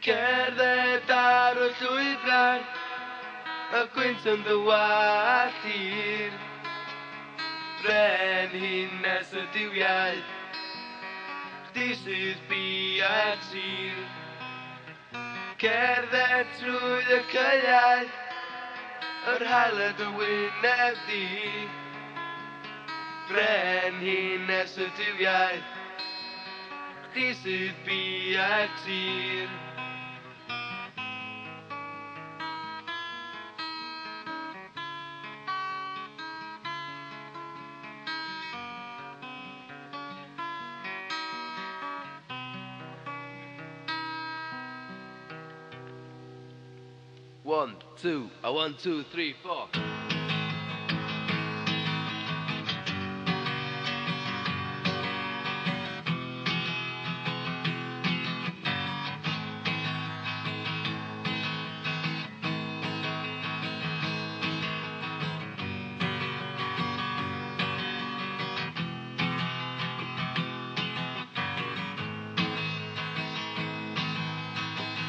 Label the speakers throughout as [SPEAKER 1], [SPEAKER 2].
[SPEAKER 1] Cerdded ar y llwybrau, y gwynt yn ddywad hir. Brenhines y diwiau, chdi sydd biau'r tir. Cerdded trwy y caeau, yr haeled y wyneb di. Brenhines y diwiau, chdi sydd biau'r tir. One, two, 1, 2, 3, 4.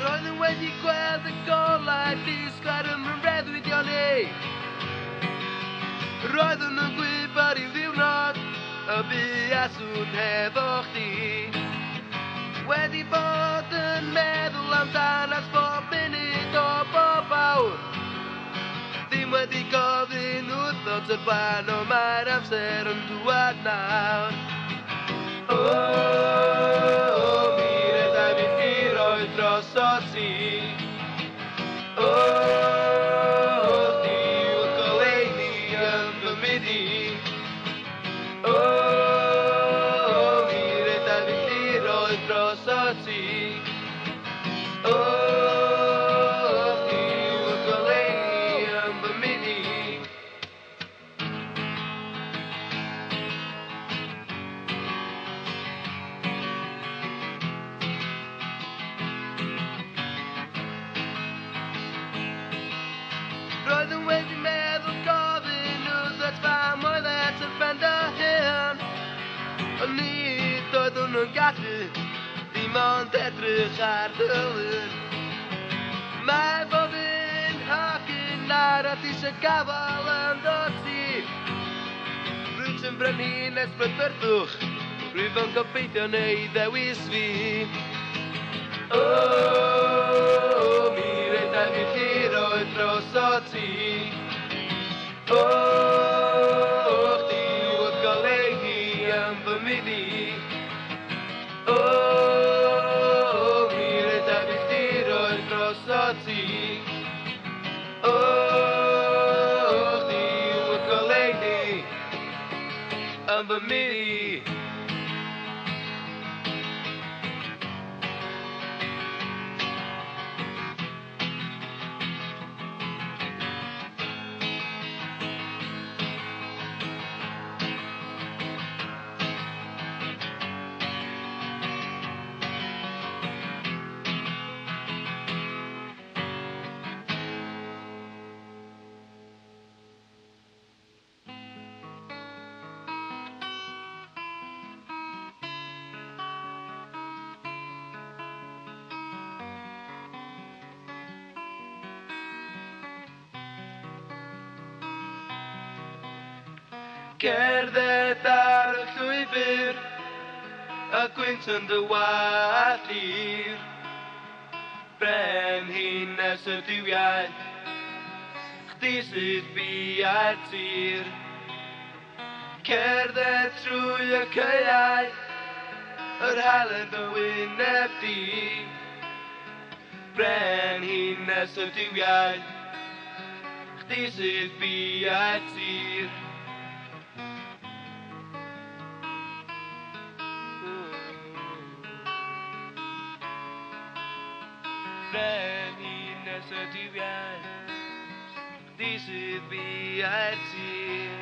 [SPEAKER 1] Roedd yn wedi gweld y golau disgled yn reddwyddion ni. Roeddwn yn gwybod i'w ddiwrnod y buaswn hefo chdi. Wedi bod yn meddwl amdan as bob munud o bob awr. Ddim wedi gofyn wrthod o'r blaen o mae'r amser yn dŵad nawr. Mi redai fi ffiroedd dros o ti. Di yw'r goleuni yn fy midi. Mi redai fi ffiroedd dros o ti. Di yw'r goleuni yn fy midi. Roedd yn wedi meddwl gofyn wrth fam oedd et yr ben dy hyn. Ond nid oeddwn nhw'n gallu ddim ond edrych ar dylun. Mae bob un hogyn arall eisiau gafal yn dod ti. Rwyt yn brenhines brydferthwch, rwyf yn gobeithio neu ddewis fi. Mi redai fi ffiroedd dros o ti. Chdi yw'r goleuni yn fy midi. Mi redai fi ffiroedd dros o ti. Chdi yw'r goleuni yn fy midi. Cerdded ar y llwybr, y gwynt yn dywad hir. Brenhines y diwiau, chdi sydd biau'r tir. Cerdded trwy y caeau, yr haeled y wyneb di. Brenhines y diwiau, chdi sydd biau'r tir. Brenhines y diwiau, chdi sydd biau'r tir.